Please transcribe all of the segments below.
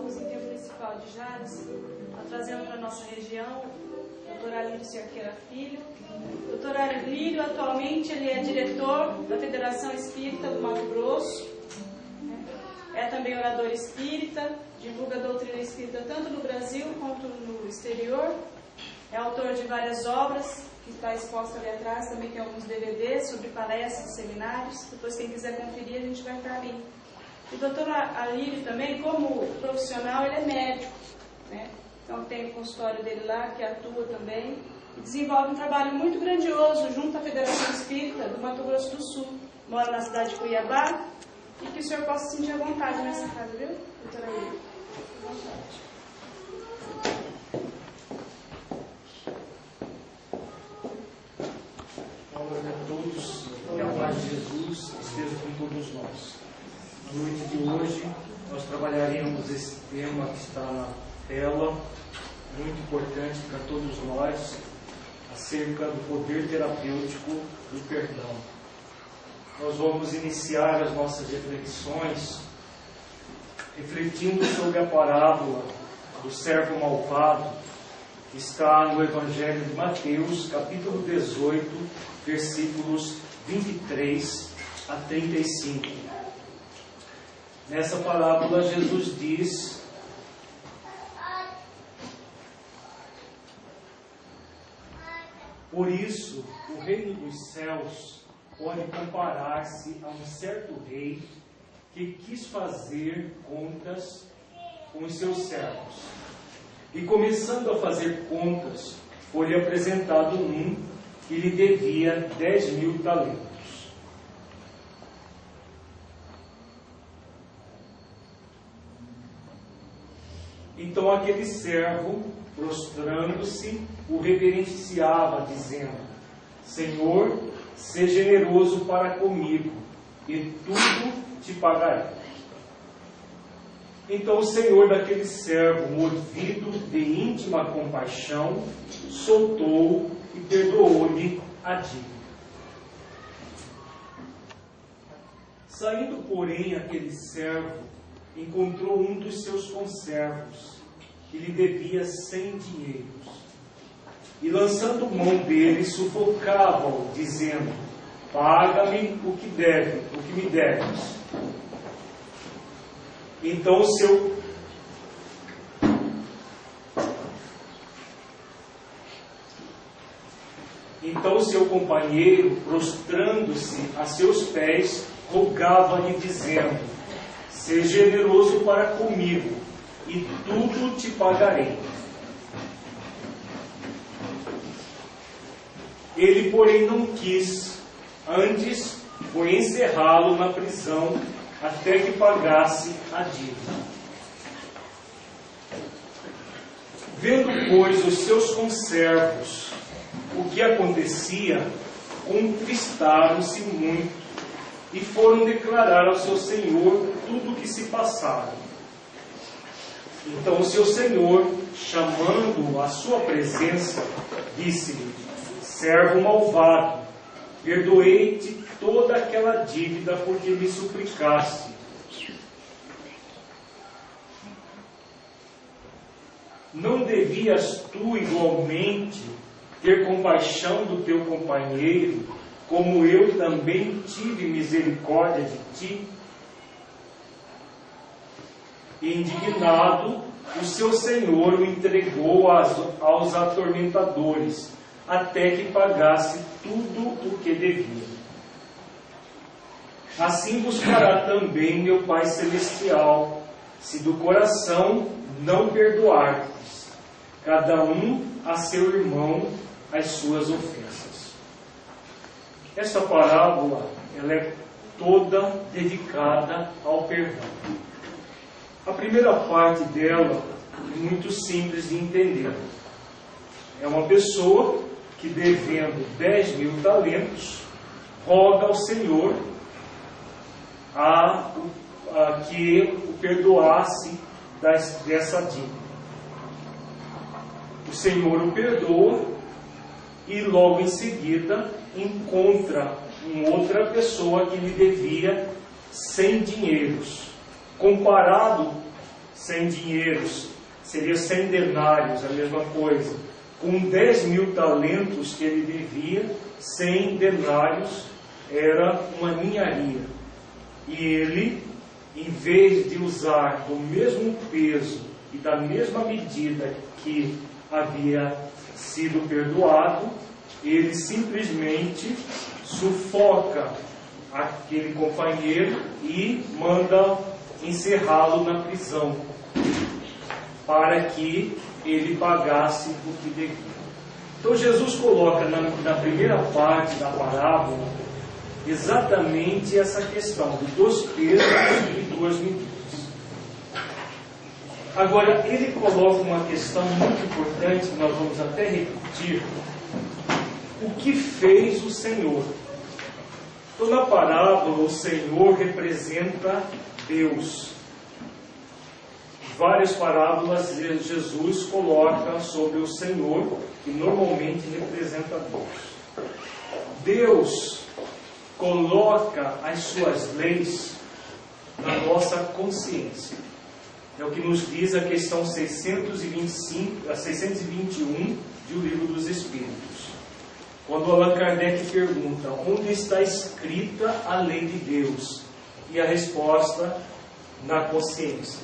cozinheiro municipal de Jales, está trazendo para a nossa região o Dr. Alírio Cerqueira Filho. O Dr. Alírio, atualmente, ele é diretor da Federação Espírita do Mato Grosso, é também orador espírita, divulga a doutrina espírita tanto no Brasil quanto no exterior, é autor de várias obras, que está exposta ali atrás, também tem alguns DVDs sobre palestras, seminários. Depois, quem quiser conferir, a gente vai estar ali. O doutor Alírio também, como profissional, ele é médico, né? Então tem o consultório dele lá, que atua também, e desenvolve um trabalho muito grandioso junto à Federação Espírita do Mato Grosso do Sul. Mora na cidade de Cuiabá, e que o senhor possa se sentir à vontade nessa casa, viu, doutor Alírio? À vontade. Olá a todos, que a paz de Jesus esteja com todos nós. Na noite de hoje, nós trabalharemos esse tema que está na tela, muito importante para todos nós, acerca do poder terapêutico do perdão. Nós vamos iniciar as nossas reflexões refletindo sobre a parábola do servo malvado, que está no Evangelho de Mateus, capítulo 18, versículos 23 a 35. Nessa parábola, Jesus diz: por isso, o reino dos céus pode comparar-se a um certo rei que quis fazer contas com os seus servos. E começando a fazer contas, foi-lhe apresentado um que lhe devia 10.000 talentos. Então aquele servo, prostrando-se, o reverenciava, dizendo: Senhor, sê generoso para comigo, e tudo te pagarei. Então o senhor daquele servo, movido de íntima compaixão, soltou e perdoou-lhe a dívida. Saindo, porém, aquele servo, encontrou um dos seus conservos, que lhe devia 100 dinheiros. E lançando mão dele, sufocava-o, dizendo: paga-me o que me deves. Então o seu companheiro, prostrando-se a seus pés, rogava-lhe, dizendo: seja generoso para comigo, e tudo te pagarei. Ele, porém, não quis, antes foi encerrá-lo na prisão, até que pagasse a dívida. Vendo, pois, os seus conservos o que acontecia, contristaram-se muito e foram declarar ao seu senhor tudo o que se passara. Então o seu senhor, chamando-o à sua presença, disse-lhe: servo malvado, perdoei-te toda aquela dívida porque me suplicaste. Não devias tu igualmente ter compaixão do teu companheiro, como eu também tive misericórdia de ti? E indignado, o seu senhor o entregou aos atormentadores, até que pagasse tudo o que devia. Assim buscará também meu Pai Celestial, se do coração não perdoardes, cada um a seu irmão as suas ofensas. Esta parábola, ela é toda dedicada ao perdão. A primeira parte dela é muito simples de entender. É uma pessoa que, devendo 10.000 talentos, roga ao Senhor a que o perdoasse dessa dívida. O Senhor o perdoa e logo em seguida encontra uma outra pessoa que lhe devia 100 dinheiros. Comparado, 100 dinheiros, seria 100 denários, a mesma coisa. Com 10.000 talentos que ele devia, 100 denários era uma ninharia. E ele, em vez de usar do mesmo peso e da mesma medida que havia sido perdoado, ele simplesmente sufoca aquele companheiro e manda encerrá-lo na prisão, para que ele pagasse o que devia. Então Jesus coloca na primeira parte da parábola exatamente essa questão de 2 pesos e 2 medidas. Agora, ele coloca uma questão muito importante, que nós vamos até repetir: o que fez o Senhor? Então, na parábola, o Senhor representa Deus. Várias parábolas Jesus coloca sobre o Senhor, que normalmente representa Deus. Deus coloca as suas leis na nossa consciência. É o que nos diz a questão 625 a 621 de O Livro dos Espíritos. Quando Allan Kardec pergunta: onde está escrita a lei de Deus? E a resposta: na consciência.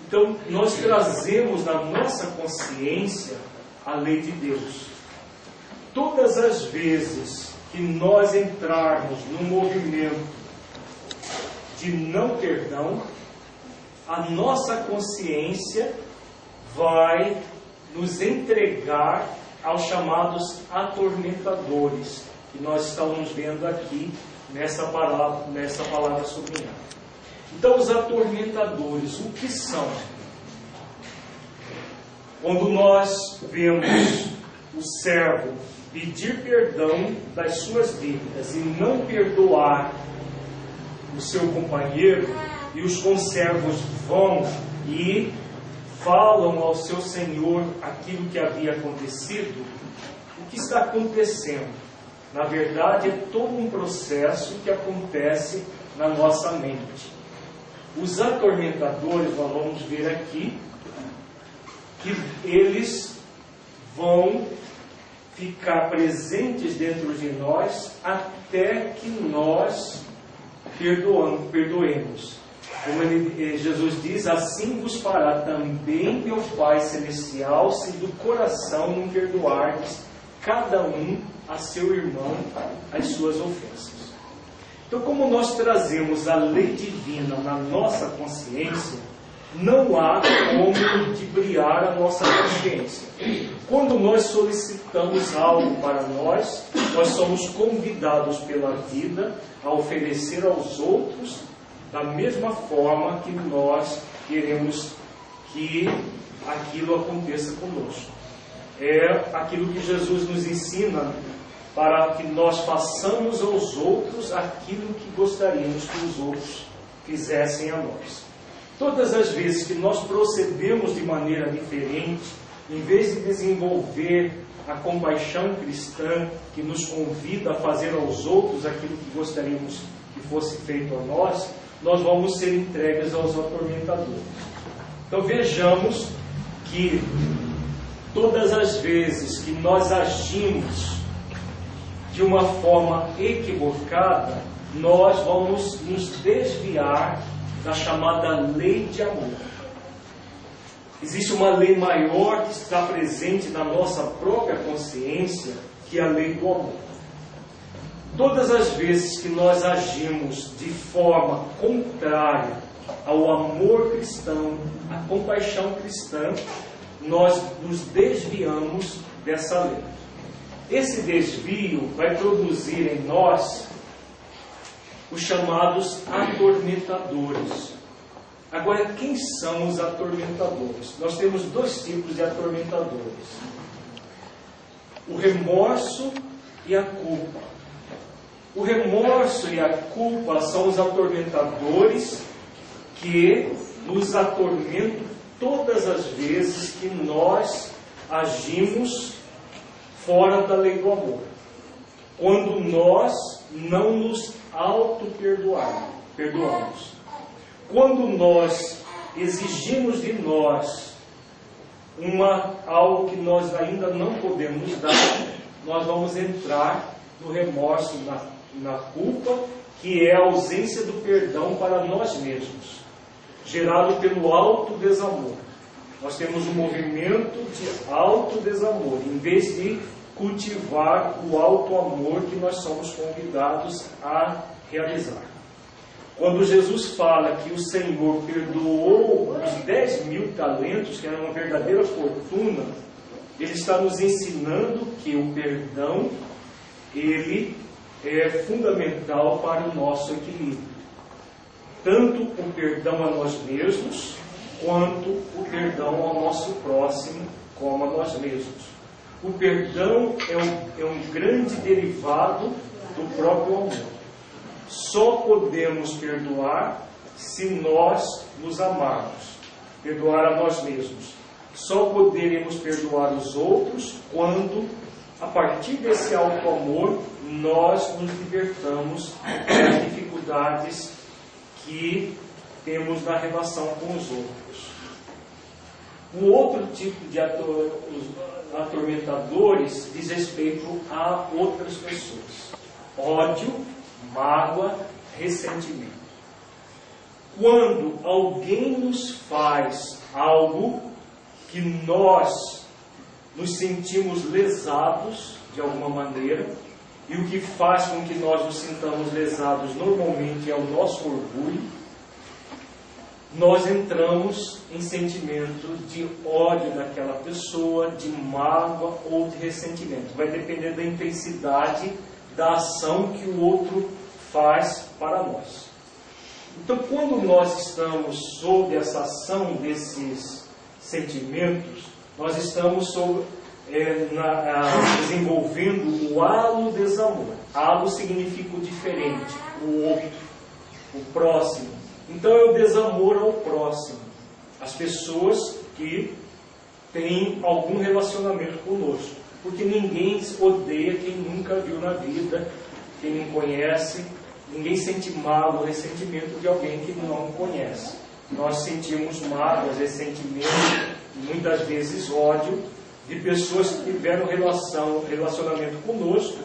Então, nós trazemos na nossa consciência a lei de Deus. Todas as vezes que nós entrarmos num movimento de não perdão, a nossa consciência vai nos entregar aos chamados atormentadores, que nós estamos vendo aqui nessa palavra sublinhada. Então, os atormentadores, o que são? Quando nós vemos o servo pedir perdão das suas dívidas e não perdoar o seu companheiro, e os conservos vão e falam ao seu senhor aquilo que havia acontecido, o que está acontecendo? Na verdade, é todo um processo que acontece na nossa mente. Os atormentadores, nós vamos ver aqui, que eles vão ficar presentes dentro de nós até que nós perdoemos. Como Jesus diz: assim vos fará também meu Pai Celestial, se do coração não perdoardes cada um a seu irmão as suas ofensas. Então, como nós trazemos a lei divina na nossa consciência, não há como ludibriar a nossa consciência. Quando nós solicitamos algo para nós, nós somos convidados pela vida a oferecer aos outros da mesma forma que nós queremos que aquilo aconteça conosco. É aquilo que Jesus nos ensina, para que nós façamos aos outros aquilo que gostaríamos que os outros fizessem a nós. Todas as vezes que nós procedemos de maneira diferente, em vez de desenvolver a compaixão cristã que nos convida a fazer aos outros aquilo que gostaríamos que fosse feito a nós, nós vamos ser entregues aos atormentadores. Então vejamos que todas as vezes que nós agimos de uma forma equivocada, nós vamos nos desviar da chamada lei de amor. Existe uma lei maior que está presente na nossa própria consciência, que é a lei do amor. Todas as vezes que nós agimos de forma contrária ao amor cristão, à compaixão cristã, nós nos desviamos dessa lei. Esse desvio vai produzir em nós os chamados atormentadores. Agora, quem são os atormentadores? Nós temos 2 tipos de atormentadores: o remorso e a culpa. O remorso e a culpa são os atormentadores que nos atormentam todas as vezes que nós agimos fora da lei do amor. Quando nós não nos auto-perdoamos. Quando nós exigimos de nós algo que nós ainda não podemos dar, nós vamos entrar no remorso, na culpa, que é a ausência do perdão para nós mesmos, gerado pelo alto desamor. Nós temos um movimento de alto desamor, em vez de cultivar o alto amor que nós somos convidados a realizar. Quando Jesus fala que o Senhor perdoou os 10.000 talentos, que era uma verdadeira fortuna, Ele está nos ensinando que o perdão, ele é fundamental para o nosso equilíbrio. Tanto o perdão a nós mesmos, quanto o perdão ao nosso próximo, como a nós mesmos. O perdão é um grande derivado do próprio amor. Só podemos perdoar se nós nos amarmos, perdoar a nós mesmos. Só poderemos perdoar os outros quando, a partir desse alto amor, nós nos libertamos das dificuldades que temos na relação com os outros. O outro tipo de atormentadores diz respeito a outras pessoas: ódio, mágoa, ressentimento. Quando alguém nos faz algo que nós nos sentimos lesados de alguma maneira, e o que faz com que nós nos sintamos lesados normalmente é o nosso orgulho, nós entramos em sentimento de ódio daquela pessoa, de mágoa ou de ressentimento. Vai depender da intensidade da ação que o outro faz para nós. Então, quando nós estamos sob essa ação desses sentimentos, nós estamos desenvolvendo o halo desamor. Halo significa o diferente, o outro, o próximo. Então é o desamor ao próximo, as pessoas que têm algum relacionamento conosco, porque ninguém odeia quem nunca viu na vida, quem não conhece. Ninguém sente mágoa ou ressentimento de alguém que não conhece. Nós sentimos mágoas, ressentimento, muitas vezes ódio, de pessoas que tiveram relacionamento conosco,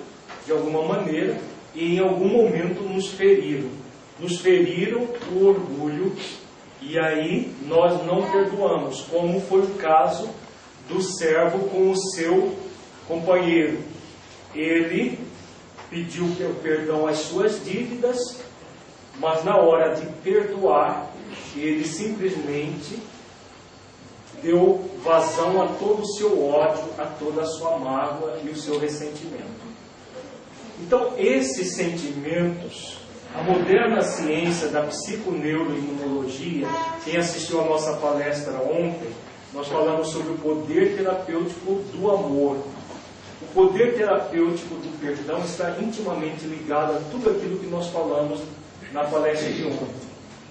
de alguma maneira, e em algum momento nos feriram. Nos feriram o orgulho, e aí nós não perdoamos, como foi o caso do servo com o seu companheiro. Ele pediu perdão às suas dívidas, mas na hora de perdoar, ele simplesmente deu vazão a todo o seu ódio, a toda a sua mágoa e o seu ressentimento. Então, esses sentimentos, a moderna ciência da psiconeuroimunologia, quem assistiu a nossa palestra ontem, nós falamos sobre o poder terapêutico do amor. O poder terapêutico do perdão está intimamente ligado a tudo aquilo que nós falamos na palestra de ontem.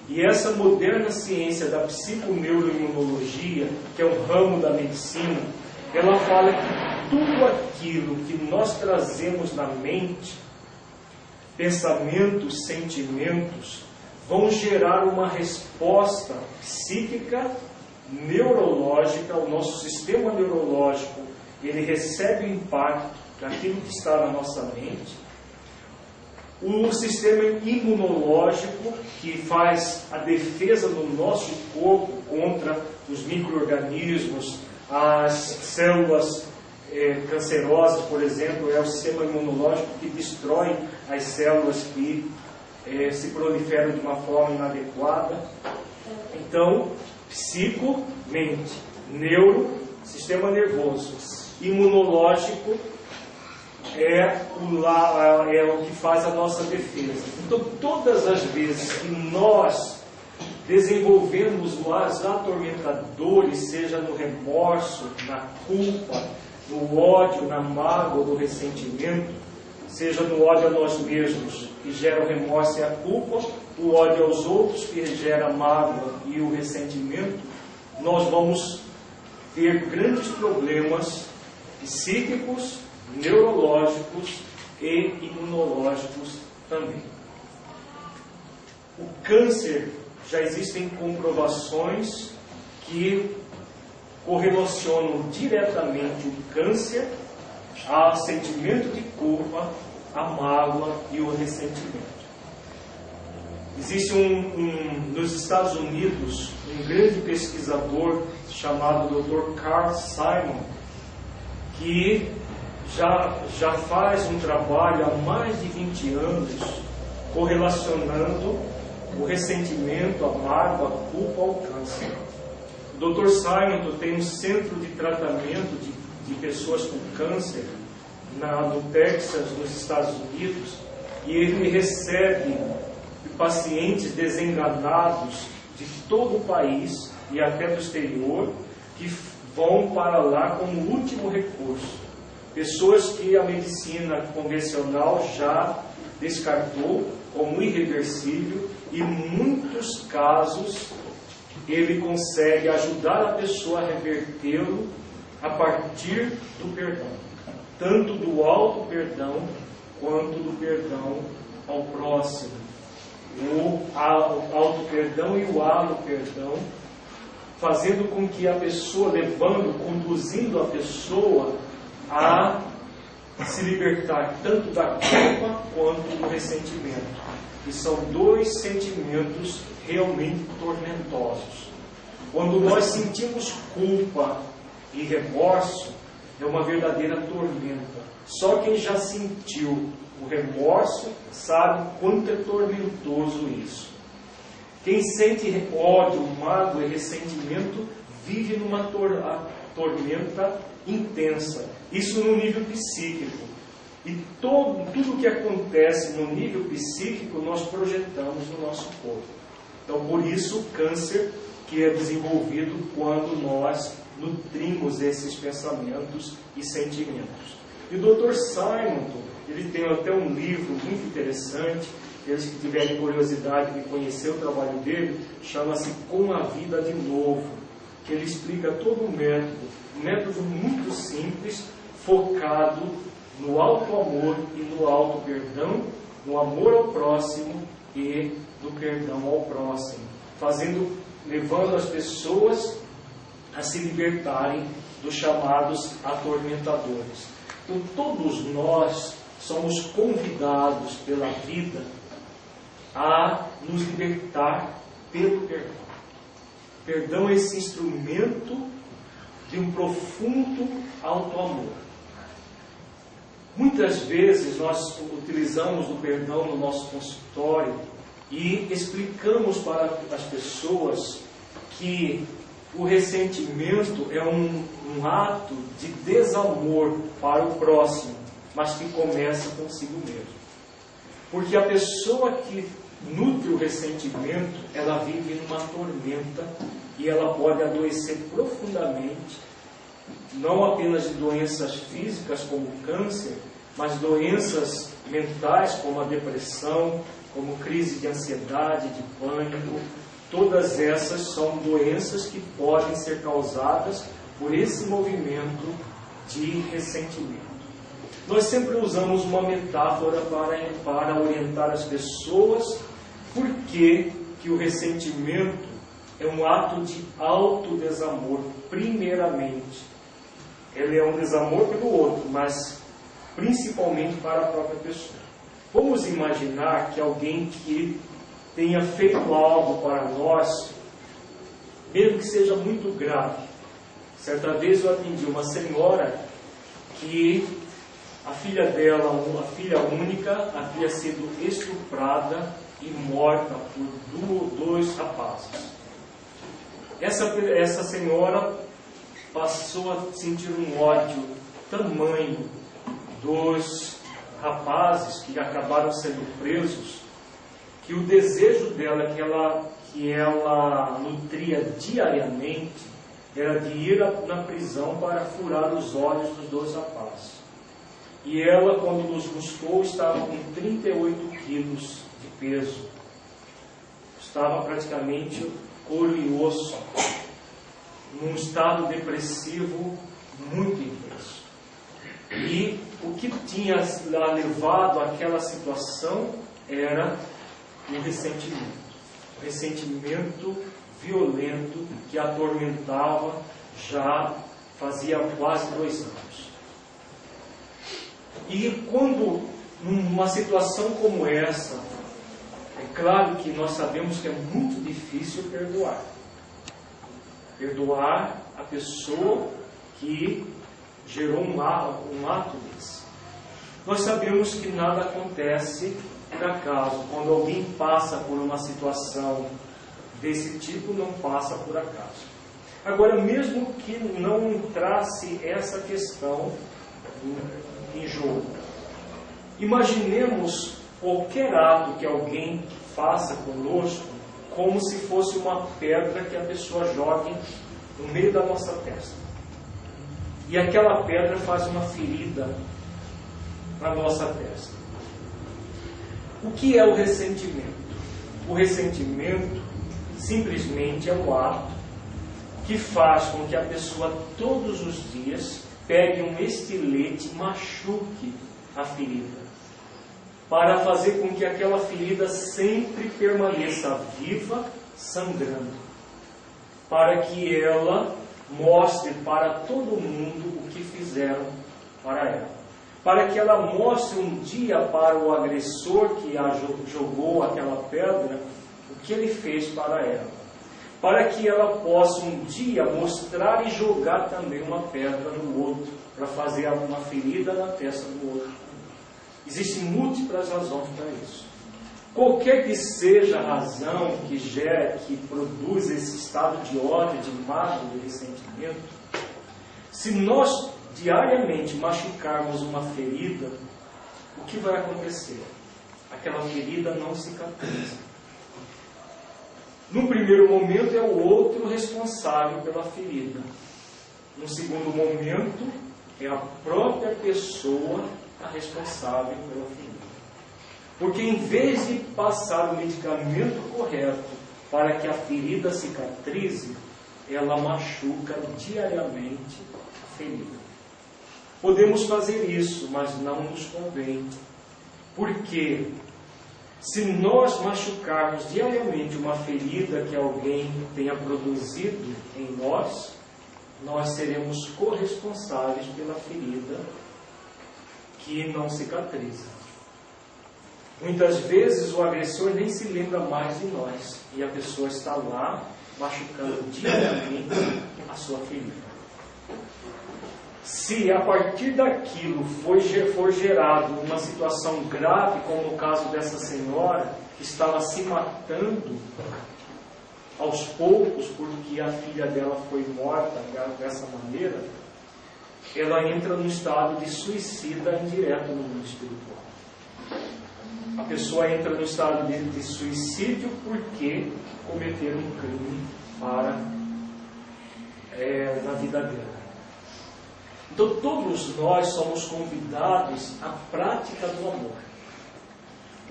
E essa moderna ciência da psiconeuroimunologia, que é um ramo da medicina, ela fala que tudo aquilo que nós trazemos na mente, pensamentos, sentimentos, vão gerar uma resposta psíquica, neurológica. O nosso sistema neurológico, ele recebe o impacto daquilo que está na nossa mente. O sistema imunológico, que faz a defesa do nosso corpo contra os micro-organismos, as células cancerosas, por exemplo, é o sistema imunológico que destrói as células que se proliferam de uma forma inadequada. Então, psico, mente, neuro, sistema nervoso, imunológico é o que faz a nossa defesa. Então, todas as vezes que nós desenvolvemos os atormentadores, seja no remorso, na culpa, no ódio, na mágoa, no ressentimento, seja no ódio a nós mesmos, que gera o remorso e a culpa, o ódio aos outros, que gera a mágoa e o ressentimento, nós vamos ter grandes problemas psíquicos, neurológicos e imunológicos também. O câncer já existem comprovações que correlacionam diretamente o câncer ao sentimento de culpa, a mágoa e o ressentimento. Existe nos Estados Unidos um grande pesquisador chamado Dr. Carl Simon, que já faz um trabalho há mais de 20 anos correlacionando o ressentimento, a mágoa, a culpa ao câncer. O Dr. Simon tem um centro de tratamento de pessoas com câncer no Texas, nos Estados Unidos, e ele recebe pacientes desenganados de todo o país e até do exterior, que vão para lá como último recurso. Pessoas que a medicina convencional já descartou como irreversível, e em muitos casos ele consegue ajudar a pessoa a revertê-lo a partir do perdão, tanto do auto-perdão quanto do perdão ao próximo. O auto-perdão e o halo-perdão, fazendo com que a pessoa, conduzindo a pessoa a se libertar tanto da culpa quanto do ressentimento, que são dois sentimentos realmente tormentosos. Quando nós sentimos culpa e remorso, é uma verdadeira tormenta. Só quem já sentiu o remorso sabe quanto é tormentoso isso. Quem sente ódio, mágoa e ressentimento vive numa tormenta intensa. Isso no nível psíquico. E tudo que acontece no nível psíquico nós projetamos no nosso corpo. Então, por isso, o câncer que é desenvolvido quando nós nutrimos esses pensamentos e sentimentos. E o Dr. Simon, ele tem até um livro muito interessante, aqueles que tiverem curiosidade de conhecer o trabalho dele, chama-se Com a Vida de Novo, que ele explica todo o método muito simples, focado no auto-amor e no auto-perdão, no amor ao próximo e no perdão ao próximo, levando as pessoas a se libertarem dos chamados atormentadores. Então, todos nós somos convidados pela vida a nos libertar pelo perdão. Perdão é esse instrumento de um profundo auto-amor. Muitas vezes nós utilizamos o perdão no nosso consultório e explicamos para as pessoas que o ressentimento é um ato de desamor para o próximo, mas que começa consigo mesmo. Porque a pessoa que nutre o ressentimento, ela vive numa tormenta e ela pode adoecer profundamente, não apenas de doenças físicas como câncer, mas doenças mentais como a depressão, como crise de ansiedade, de pânico. Todas essas são doenças que podem ser causadas por esse movimento de ressentimento. Nós sempre usamos uma metáfora para orientar as pessoas por que o ressentimento é um ato de autodesamor, primeiramente. Ele é um desamor pelo outro, mas principalmente para a própria pessoa. Vamos imaginar que alguém que tenha feito algo para nós, mesmo que seja muito grave. Certa vez eu atendi uma senhora que a filha dela, uma filha única, havia sido estuprada e morta por dois rapazes. Essa senhora passou a sentir um ódio tamanho dos rapazes que acabaram sendo presos, que o desejo dela, que ela nutria diariamente, era de ir na prisão para furar os olhos dos dois rapazes. E ela, quando nos buscou, estava com 38 quilos de peso. Estava praticamente couro e osso, num estado depressivo muito intenso. E o que tinha levado àquela situação era o ressentimento. ressentimento violento que a atormentava já fazia quase 2 anos. E quando, numa situação como essa, é claro que nós sabemos que é muito difícil perdoar. Perdoar a pessoa que gerou um ato desse. Nós sabemos que nada acontece por acaso. Quando alguém passa por uma situação desse tipo, não passa por acaso. Agora, mesmo que não entrasse essa questão em jogo, imaginemos qualquer ato que alguém faça conosco como se fosse uma pedra que a pessoa jogue no meio da nossa testa. E aquela pedra faz uma ferida na nossa testa. O que é o ressentimento? O ressentimento simplesmente é um ato que faz com que a pessoa todos os dias pegue um estilete e machuque a ferida, para fazer com que aquela ferida sempre permaneça viva, sangrando, para que ela mostre para todo mundo o que fizeram para ela, para que ela mostre um dia para o agressor que a jogou aquela pedra o que ele fez para ela, para que ela possa um dia mostrar e jogar também uma pedra no outro, para fazer uma ferida na testa do outro. Existem múltiplas razões para isso. Qualquer que seja a razão que gera, que produz esse estado de ódio, de mágoa, de ressentimento, se nós diariamente machucarmos uma ferida, o que vai acontecer? Aquela ferida não cicatriza. No primeiro momento é o outro responsável pela ferida. No segundo momento é a própria pessoa a responsável pela ferida. Porque em vez de passar o medicamento correto para que a ferida cicatrize, ela machuca diariamente a ferida. Podemos fazer isso, mas não nos convém. Porque se nós machucarmos diariamente uma ferida que alguém tenha produzido em nós, nós seremos corresponsáveis pela ferida que não cicatriza. Muitas vezes o agressor nem se lembra mais de nós e a pessoa está lá machucando diariamente a sua ferida. Se a partir daquilo for gerado uma situação grave, como no caso dessa senhora, que estava se matando aos poucos porque a filha dela foi morta dessa maneira, ela entra num estado de suicida indireto no mundo espiritual. A pessoa entra no estado de suicídio porque cometeram um crime na vida dela. Então todos nós somos convidados à prática do amor.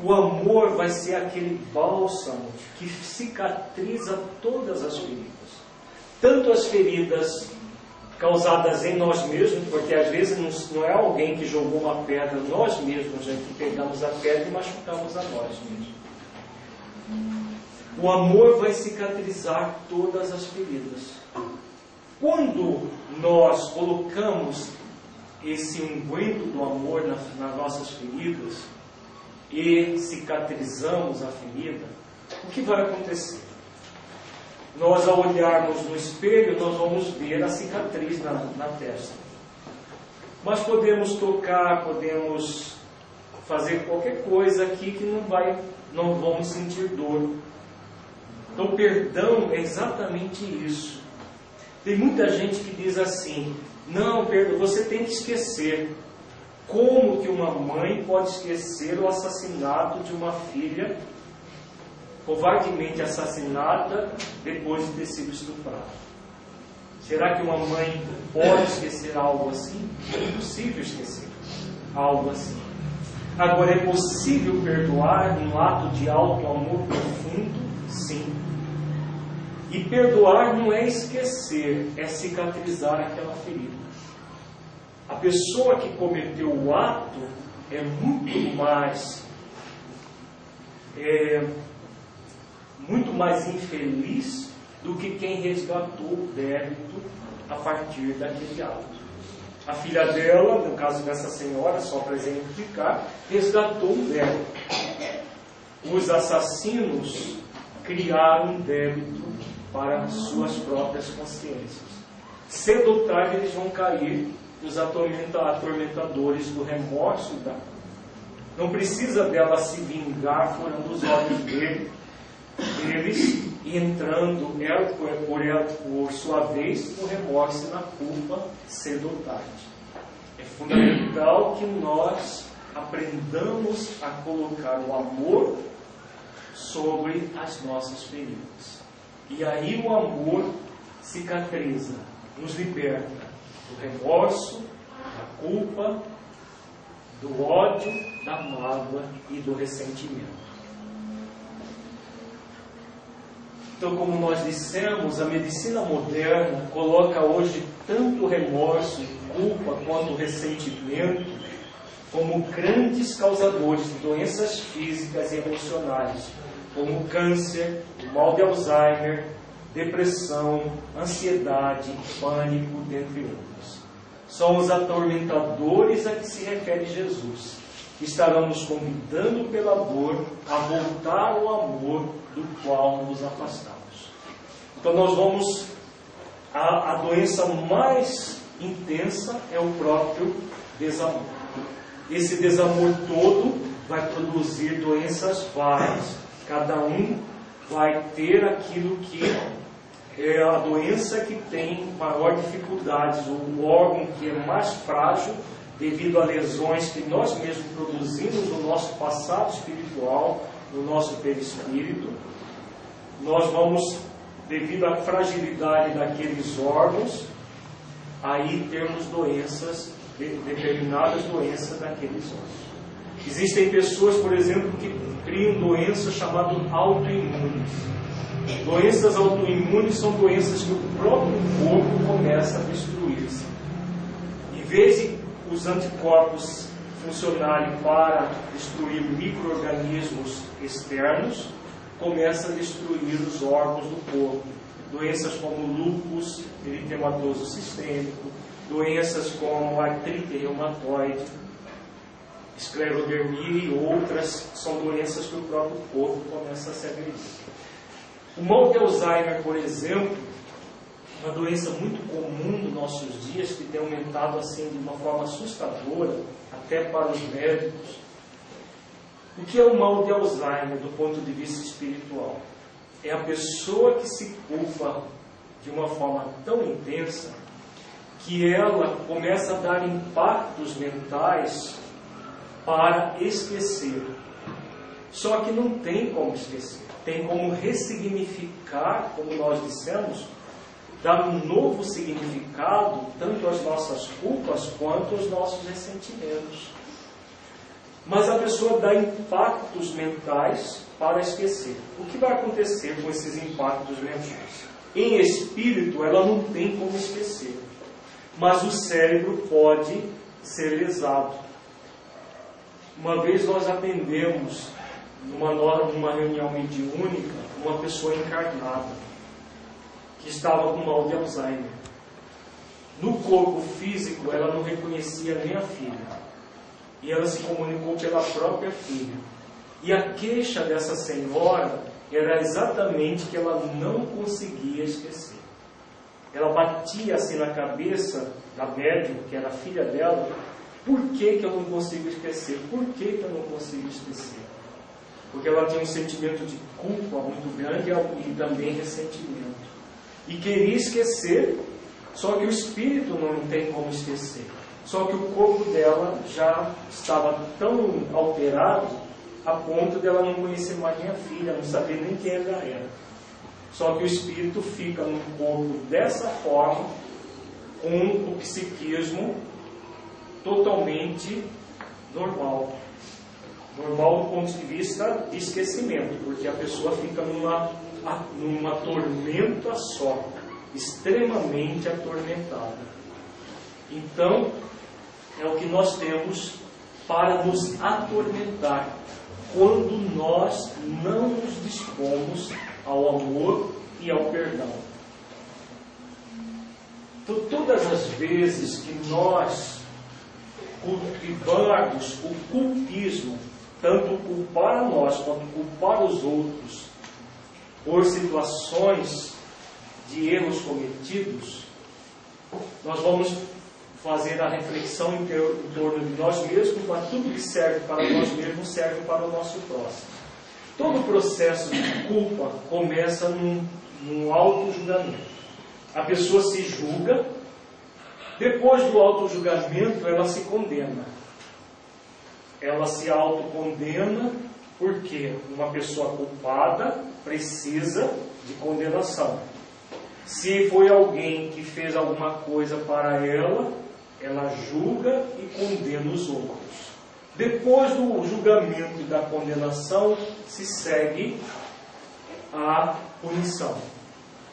O amor vai ser aquele bálsamo que cicatriza todas as feridas. Tanto as feridas causadas em nós mesmos, porque às vezes não é alguém que jogou uma pedra, nós mesmos que pegamos a pedra e machucamos a nós mesmos. O amor vai cicatrizar todas as feridas. Quando nós colocamos esse unguento do amor nas nossas feridas e cicatrizamos a ferida, o que vai acontecer? Nós, ao olharmos no espelho, nós vamos ver a cicatriz na testa. Mas podemos tocar, podemos fazer qualquer coisa aqui que não vamos sentir dor. Então, perdão é exatamente isso. Tem muita gente que diz assim: não, perdão, você tem que esquecer. Como que uma mãe pode esquecer o assassinato de uma filha covardemente assassinada depois de ter sido estuprada? Será que uma mãe pode esquecer algo assim? É impossível esquecer algo assim. Agora, é possível perdoar um ato de alto amor profundo? Sim. E perdoar não é esquecer, é cicatrizar aquela ferida. A pessoa que cometeu o ato é muito mais muito mais infeliz do que quem resgatou o débito a partir daquele ato. A filha dela, no caso dessa senhora, só para exemplificar, resgatou o débito. Os assassinos criaram um débito para suas próprias consciências. Cedo ou tarde eles vão cair nos atormentadores do remorso e da culpa. Não precisa dela se vingar furando os olhos deles e entrando por sua vez no remorso e na culpa cedo ou tarde. É fundamental que nós aprendamos a colocar o amor sobre as nossas feridas. E aí o amor cicatriza, nos liberta do remorso, da culpa, do ódio, da mágoa e do ressentimento. Então, como nós dissemos, a medicina moderna coloca hoje tanto o remorso e culpa quanto o ressentimento como grandes causadores de doenças físicas e emocionais, como câncer, mal de Alzheimer, depressão, ansiedade, pânico, dentre outros. São os atormentadores a que se refere Jesus, que estarão nos convidando pela dor a voltar ao amor do qual nos afastamos. Então nós vamos, a doença mais intensa é o próprio desamor. Esse desamor todo vai produzir doenças várias. Cada um vai ter aquilo que é a doença que tem maior dificuldades, o órgão que é mais frágil devido a lesões que nós mesmos produzimos no nosso passado espiritual, no nosso perispírito. Nós vamos, devido à fragilidade daqueles órgãos, aí termos doenças, determinadas doenças daqueles órgãos. Existem pessoas, por exemplo, que criam doenças chamadas autoimunes. Doenças autoimunes são doenças que o próprio corpo começa a destruir-se. Em vez de os anticorpos funcionarem para destruir micro-organismos externos, começa a destruir os órgãos do corpo. Doenças como lúpus eritematoso sistêmico, doenças como artrite reumatoide, esclerodermia e outras são doenças que o próprio corpo começa a se agredir. O mal de Alzheimer, por exemplo, uma doença muito comum nos nossos dias, que tem aumentado assim de uma forma assustadora, até para os médicos. O que é o mal de Alzheimer do ponto de vista espiritual? É a pessoa que se culpa de uma forma tão intensa que ela começa a dar impactos mentais para esquecer. Só que não tem como esquecer. Tem como ressignificar, como nós dissemos, dar um novo significado tanto às nossas culpas quanto aos nossos ressentimentos. Mas a pessoa dá impactos mentais para esquecer. O que vai acontecer com esses impactos mentais? Em espírito, ela não tem como esquecer. Mas o cérebro pode ser lesado. Uma vez nós atendemos, numa reunião mediúnica, uma pessoa encarnada, que estava com mal de Alzheimer. No corpo físico, ela não reconhecia nem a filha. E ela se comunicou pela própria filha. E a queixa dessa senhora era exatamente que ela não conseguia esquecer. Ela batia assim na cabeça da médium, que era a filha dela: por que eu não consigo esquecer? Por que eu não consigo esquecer? Porque ela tinha um sentimento de culpa muito grande e também ressentimento. E queria esquecer, só que o espírito não tem como esquecer. Só que o corpo dela já estava tão alterado a ponto dela não conhecer mais nem a filha, não saber nem quem ela era. Só que o espírito fica no corpo dessa forma, com o psiquismo totalmente normal. Normal do ponto de vista de esquecimento, porque a pessoa fica numa tormenta só, extremamente atormentada. Então, é o que nós temos para nos atormentar. quando nós não nos dispomos ao amor e ao perdão. Então, todas as vezes que nós cultivarmos o culpismo, tanto culpar a nós quanto culpar os outros por situações de erros cometidos, nós vamos fazer a reflexão em torno de nós mesmos, mas tudo que serve para nós mesmos serve para o nosso próximo. Todo o processo de culpa começa num auto-julgamento. A pessoa se julga, depois do auto-julgamento ela se condena. Ela se autocondena porque uma pessoa culpada precisa de condenação. Se foi alguém que fez alguma coisa para ela, ela julga e condena os outros. Depois do julgamento e da condenação, se segue a punição,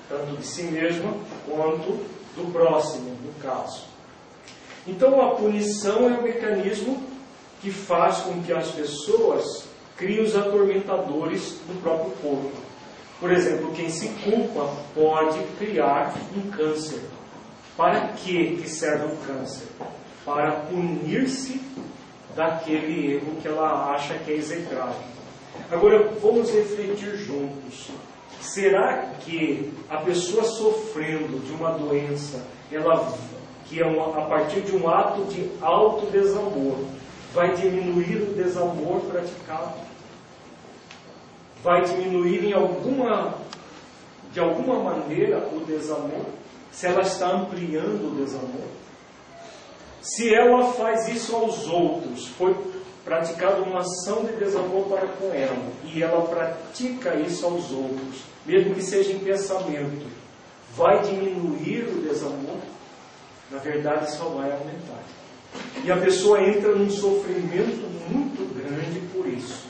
tanto de si mesma quanto do próximo, no caso. Então, a punição é o mecanismo que faz com que as pessoas criem os atormentadores do próprio corpo. Por exemplo, quem se culpa pode criar um câncer. Para que serve um câncer? Para punir-se daquele erro que ela acha que é execrável. Agora, vamos refletir juntos. Será que a pessoa sofrendo de uma doença, que é a partir de um ato de autodesamor, vai diminuir o desamor praticado? Vai diminuir de alguma maneira o desamor? Se ela está ampliando o desamor? Se ela faz isso aos outros, foi praticada uma ação de desamor para com ela, e ela pratica isso aos outros, mesmo que seja em pensamento, vai diminuir o desamor? Na verdade, só vai aumentar. E a pessoa entra num sofrimento muito grande por isso.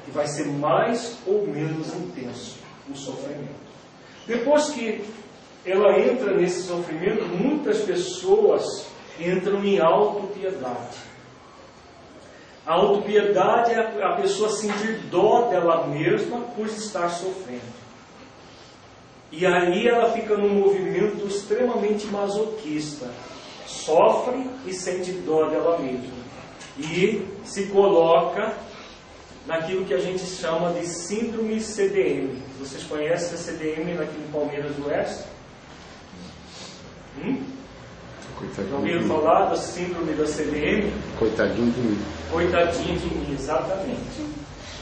E vai ser mais ou menos intenso o sofrimento. Depois que ela entra nesse sofrimento, muitas pessoas entram em autopiedade. A autopiedade é a pessoa sentir dó dela mesma por estar sofrendo. E aí ela fica num movimento extremamente masoquista. Sofre e sente dó dela mesma. E se coloca naquilo que a gente chama de síndrome CDM. Vocês conhecem a CDM aqui no Palmeiras do Oeste? Já ouviram falar da síndrome da CDM? Coitadinho de mim. Coitadinho de mim, exatamente.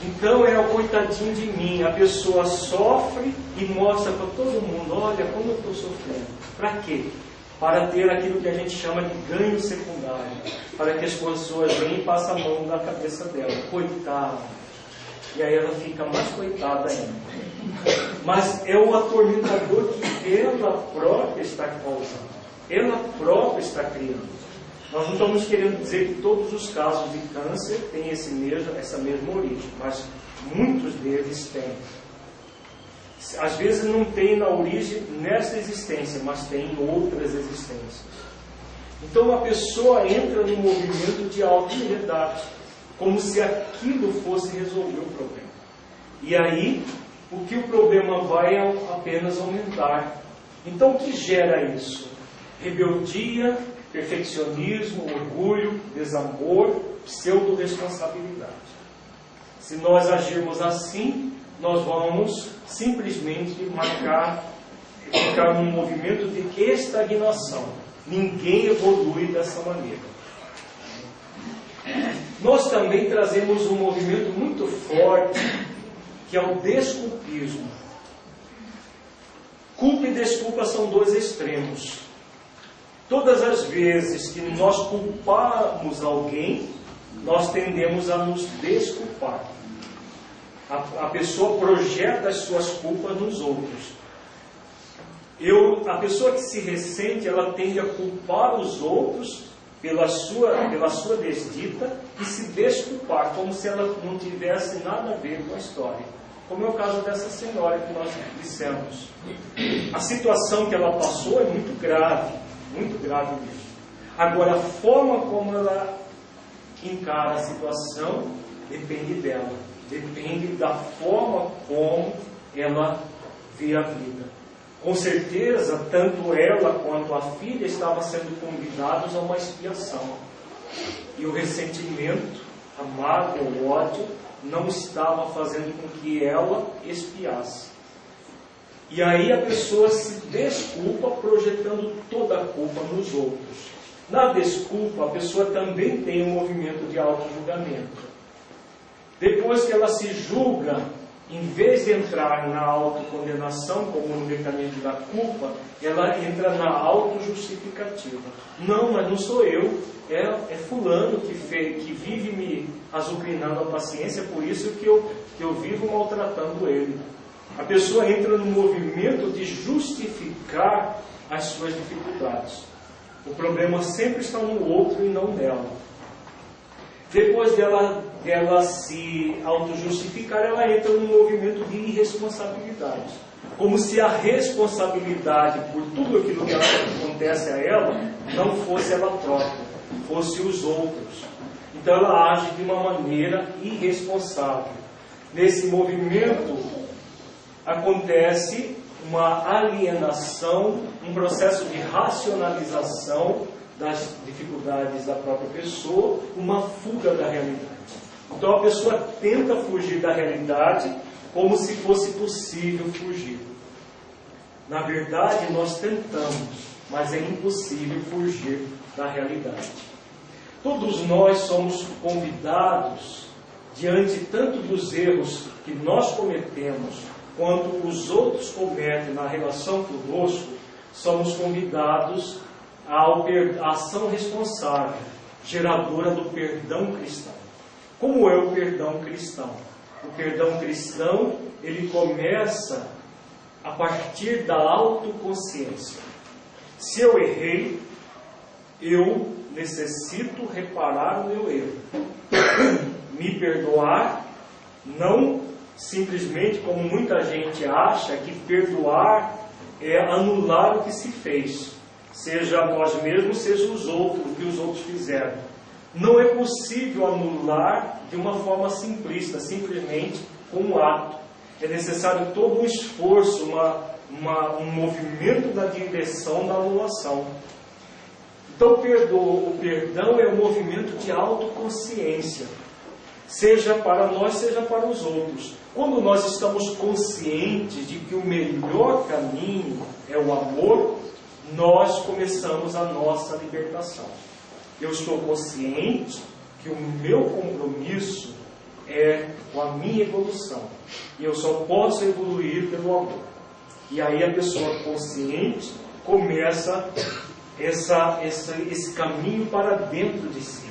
Então é o coitadinho de mim. A pessoa sofre e mostra para todo mundo: olha como eu estou sofrendo. Para quê? Para ter aquilo que a gente chama de ganho secundário. Para que as pessoas venham e passem a mão na cabeça dela. Coitada. E aí ela fica mais coitada ainda. Mas é o atormentador que ela própria está causando. Ela própria está criando. Nós não estamos querendo dizer que todos os casos de câncer têm essa mesma origem, mas muitos deles têm. Às vezes não tem na origem nessa existência, mas tem em outras existências. Então a pessoa entra num movimento de autopiedade, como se aquilo fosse resolver o problema. E aí, o que o problema vai apenas aumentar. Então o que gera isso? Rebeldia, perfeccionismo, orgulho, desamor, pseudo-responsabilidade. Se nós agirmos assim, nós vamos simplesmente ficar num movimento de estagnação. Ninguém evolui dessa maneira. Nós também trazemos um movimento muito forte, que é o desculpismo. Culpa e desculpa são dois extremos. Todas as vezes que nós culpamos alguém, nós tendemos a nos desculpar. A pessoa projeta as suas culpas nos outros. A pessoa que se ressente, ela tende a culpar os outros pela sua desdita e se desculpar, como se ela não tivesse nada a ver com a história. Como é o caso dessa senhora que nós dissemos. A situação que ela passou é muito grave mesmo. Agora, a forma como ela encara a situação depende dela. Depende da forma como ela vê a vida. Com certeza, tanto ela quanto a filha estavam sendo convidados a uma expiação. E o ressentimento, a mágoa, o ódio, não estava fazendo com que ela expiasse. E aí a pessoa se desculpa, projetando toda a culpa nos outros. Na desculpa, a pessoa também tem um movimento de auto-julgamento. Depois que ela se julga, em vez de entrar na autocondenação, como no mecanismo da culpa, ela entra na autojustificativa. Não, mas não sou eu, é fulano que vive me azucrinando a paciência, por isso que eu vivo maltratando ele. A pessoa entra no movimento de justificar as suas dificuldades. O problema sempre está no outro e não nela. Depois dela se auto-justificar, ela entra num movimento de irresponsabilidade. Como se a responsabilidade por tudo aquilo que acontece a ela não fosse ela própria, fosse os outros. Então ela age de uma maneira irresponsável. Nesse movimento acontece uma alienação, um processo de racionalização das dificuldades da própria pessoa, uma fuga da realidade. Então a pessoa tenta fugir da realidade como se fosse possível fugir. Na verdade, nós tentamos, mas é impossível fugir da realidade. Todos nós somos convidados, diante tanto dos erros que nós cometemos, quanto os outros cometem na relação conosco, somos convidados à ação responsável, geradora do perdão cristão. Como é o perdão cristão? O perdão cristão, ele começa a partir da autoconsciência. Se eu errei, eu necessito reparar o meu erro. Me perdoar, não simplesmente como muita gente acha que perdoar é anular o que se fez. Seja nós mesmos, seja os outros, o que os outros fizeram. Não é possível anular de uma forma simplista, simplesmente com um ato. É necessário todo um esforço, um movimento na direção da anulação. Então o perdão é um movimento de autoconsciência, seja para nós, seja para os outros. Quando nós estamos conscientes de que o melhor caminho é o amor, nós começamos a nossa libertação. Eu estou consciente que o meu compromisso é com a minha evolução. E eu só posso evoluir pelo amor. E aí a pessoa consciente começa esse caminho para dentro de si.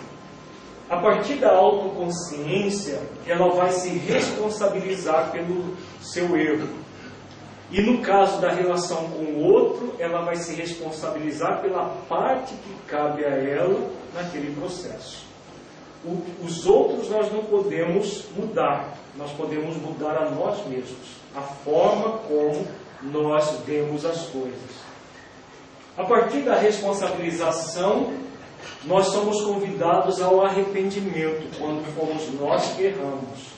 A partir da autoconsciência, ela vai se responsabilizar pelo seu erro. E no caso da relação com o outro, ela vai se responsabilizar pela parte que cabe a ela naquele processo. Os outros nós não podemos mudar, nós podemos mudar a nós mesmos, a forma como nós vemos as coisas. A partir da responsabilização, nós somos convidados ao arrependimento quando fomos nós que erramos.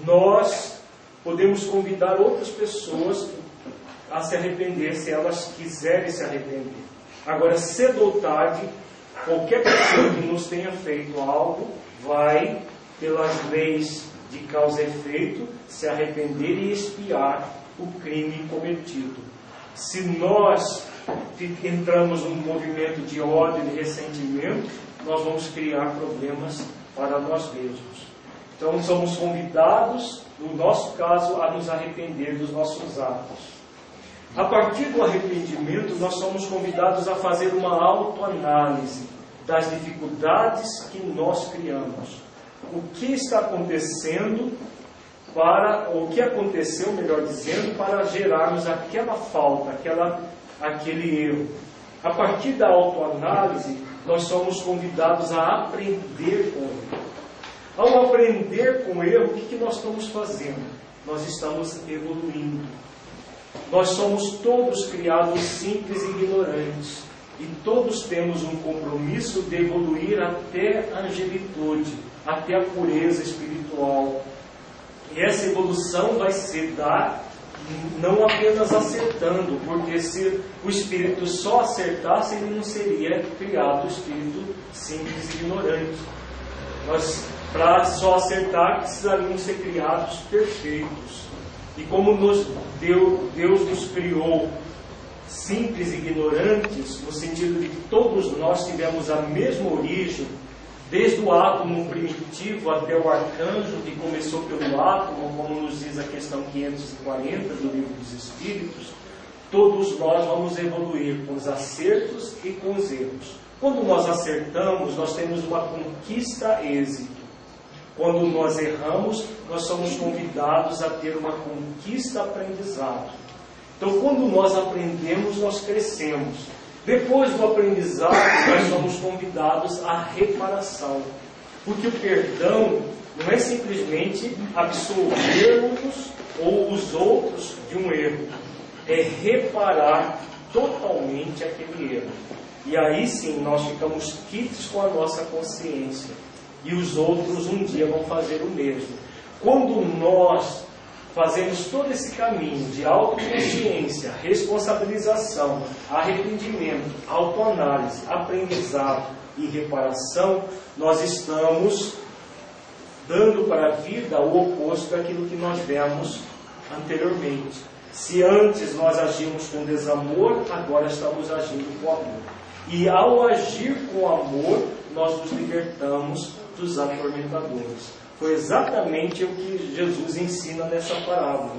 Nós podemos convidar outras pessoas a se arrepender, se elas quiserem se arrepender. Agora, cedo ou tarde, qualquer pessoa que nos tenha feito algo vai, pelas leis de causa e efeito, se arrepender e expiar o crime cometido. Se nós entramos num movimento de ódio e de ressentimento, nós vamos criar problemas para nós mesmos. Então somos convidados, no nosso caso, a nos arrepender dos nossos atos. A partir do arrependimento, nós somos convidados a fazer uma autoanálise das dificuldades que nós criamos. O que está acontecendo o que aconteceu, melhor dizendo, para gerarmos aquela falta, aquele erro. A partir da autoanálise, nós somos convidados a aprender com ele. Ao aprender com o erro, o que nós estamos fazendo? Nós estamos evoluindo. Nós somos todos criados simples e ignorantes. E todos temos um compromisso de evoluir até a angelitude, até a pureza espiritual. E essa evolução vai se dar não apenas acertando, porque se o espírito só acertasse, ele não seria criado o espírito simples e ignorante. Nós, para só acertar, precisaríamos ser criados perfeitos. E como Deus nos criou simples e ignorantes, no sentido de que todos nós tivemos a mesma origem, desde o átomo primitivo até o arcanjo, que começou pelo átomo, como nos diz a questão 540 do Livro dos Espíritos, todos nós vamos evoluir com os acertos e com os erros. Quando nós acertamos, nós temos uma conquista êxito. Quando nós erramos, nós somos convidados a ter uma conquista aprendizado. Então, quando nós aprendemos, nós crescemos. Depois do aprendizado, nós somos convidados à reparação. Porque o perdão não é simplesmente absolvermos ou os outros de um erro. É reparar totalmente aquele erro. E aí sim, nós ficamos quites com a nossa consciência. E os outros um dia vão fazer o mesmo. Quando nós fazemos todo esse caminho de autoconsciência, responsabilização, arrependimento, autoanálise, aprendizado e reparação, nós estamos dando para a vida o oposto daquilo que nós vemos anteriormente. Se antes nós agimos com desamor, agora estamos agindo com amor. E ao agir com amor, nós nos libertamos dos atormentadores. Foi exatamente o que Jesus ensina nessa parábola.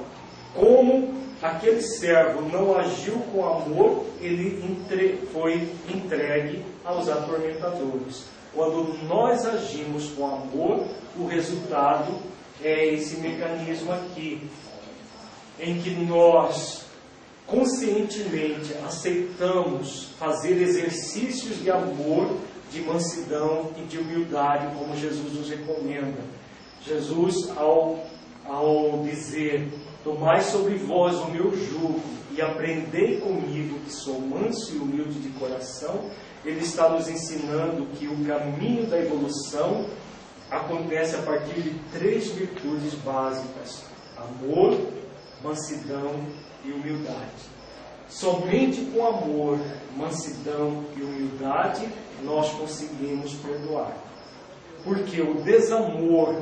Como aquele servo não agiu com amor, ele foi entregue aos atormentadores. Quando nós agimos com amor, o resultado é esse mecanismo aqui, em que nós conscientemente aceitamos fazer exercícios de amor, de mansidão e de humildade, como Jesus nos recomenda. Jesus, ao dizer, tomai sobre vós o meu jugo e aprendei comigo, que sou manso e humilde de coração, ele está nos ensinando que o caminho da evolução acontece a partir de 3 virtudes básicas: amor, mansidão e humildade. Somente com amor, mansidão e humildade nós conseguimos perdoar. Porque o desamor,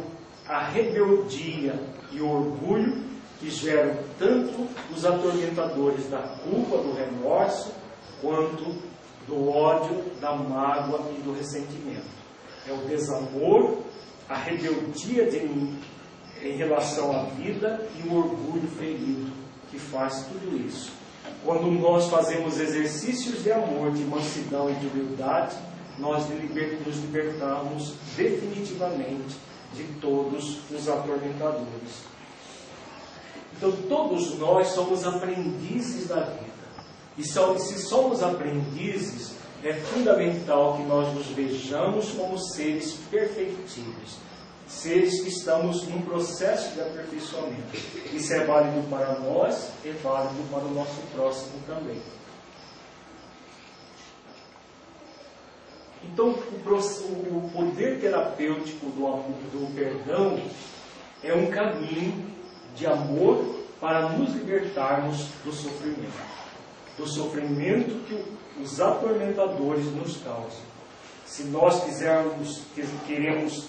a rebeldia e o orgulho que geram tanto os atormentadores da culpa, do remorso, quanto do ódio, da mágoa e do ressentimento. É o desamor, a rebeldia em relação à vida e o orgulho ferido que faz tudo isso. Quando nós fazemos exercícios de amor, de mansidão e de humildade, nós nos libertamos definitivamente de todos os atormentadores. Então, todos nós somos aprendizes da vida. E se somos aprendizes, é fundamental que nós nos vejamos como seres perfeitíveis. Seres que estamos num processo de aperfeiçoamento. Isso é válido para nós, é válido para o nosso próximo também. Então, o poder terapêutico do perdão é um caminho de amor para nos libertarmos do sofrimento. Do sofrimento que os atormentadores nos causam. Se nós queremos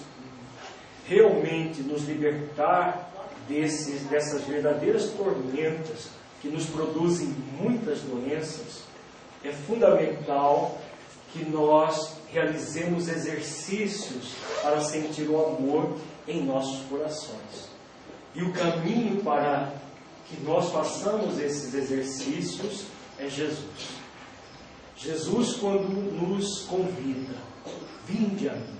realmente nos libertar dessas verdadeiras tormentas que nos produzem muitas doenças, é fundamental que nós realizemos exercícios para sentir o amor em nossos corações. E o caminho para que nós façamos esses exercícios é Jesus. Jesus, quando nos convida, vinde a mim,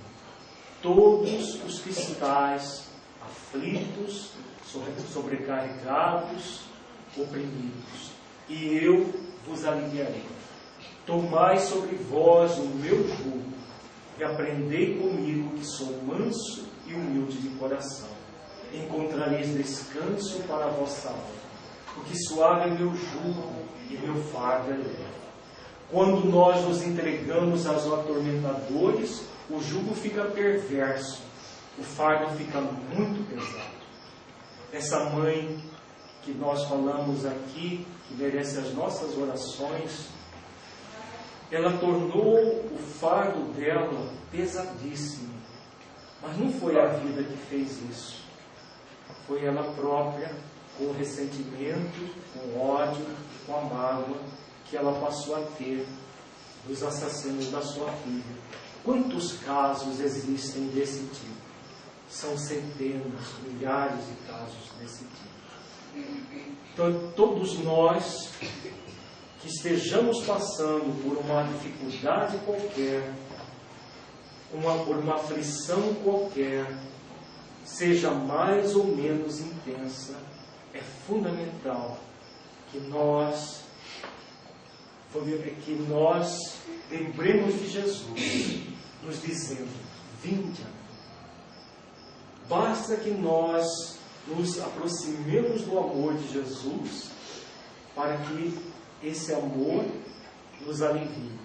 todos os que estáis aflitos, sobrecarregados, oprimidos, e eu vos aliviarei. Tomai sobre vós o meu jugo e aprendei comigo, que sou manso e humilde de coração. Encontrareis descanso para a vossa alma, porque suave é meu jugo e meu fardo é leve. Quando nós nos entregamos aos atormentadores, o jugo fica perverso, o fardo fica muito pesado. essa mãe que nós falamos aqui, que merece as nossas orações, ela tornou o fardo dela pesadíssimo. Mas não foi a vida que fez isso. Foi ela própria, com o ressentimento, com o ódio, com a mágoa que ela passou a ter dos assassinos da sua filha. Quantos casos existem desse tipo? São centenas, milhares de casos desse tipo. Então, todos nós que estejamos passando por uma dificuldade qualquer, por uma aflição qualquer, seja mais ou menos intensa, é fundamental que nós lembremos de Jesus, nos dizendo: vinde a mim. Basta que nós nos aproximemos do amor de Jesus para que esse amor nos alivie.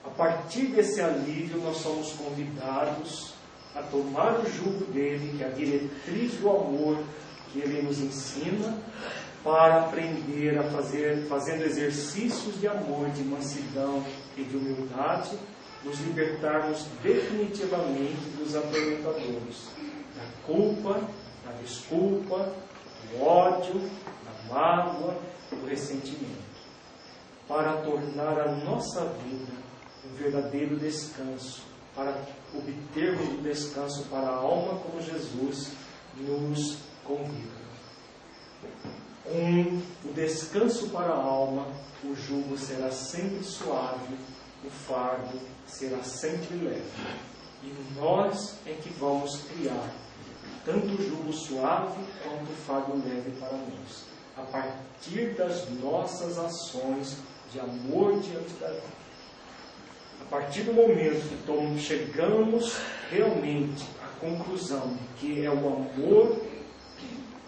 A partir desse alívio, nós somos convidados a tomar o jugo dele, que é a diretriz do amor que ele nos ensina, para aprender a fazendo exercícios de amor, de mansidão e de humildade, nos libertarmos definitivamente dos atormentadores, da culpa, da desculpa, do ódio, da mágoa, do ressentimento, para tornar a nossa vida um verdadeiro descanso, para obtermos o descanso para a alma como Jesus nos convida. Com o descanso para a alma, o jugo será sempre suave, o fardo será sempre leve. E nós é que vamos criar tanto o jugo suave quanto o fardo leve para nós, a partir das nossas ações de amor diante da vida. A partir do momento que chegamos realmente à conclusão de que é o amor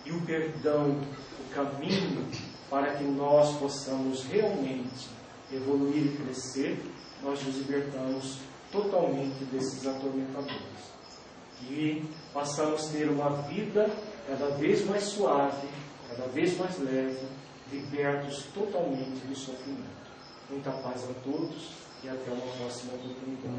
e o perdão o caminho para que nós possamos realmente evoluir e crescer, nós nos libertamos totalmente desses atormentadores. E passamos a ter uma vida cada vez mais suave, cada vez mais leve, libertos totalmente do sofrimento. Muita paz a todos e até uma próxima oportunidade.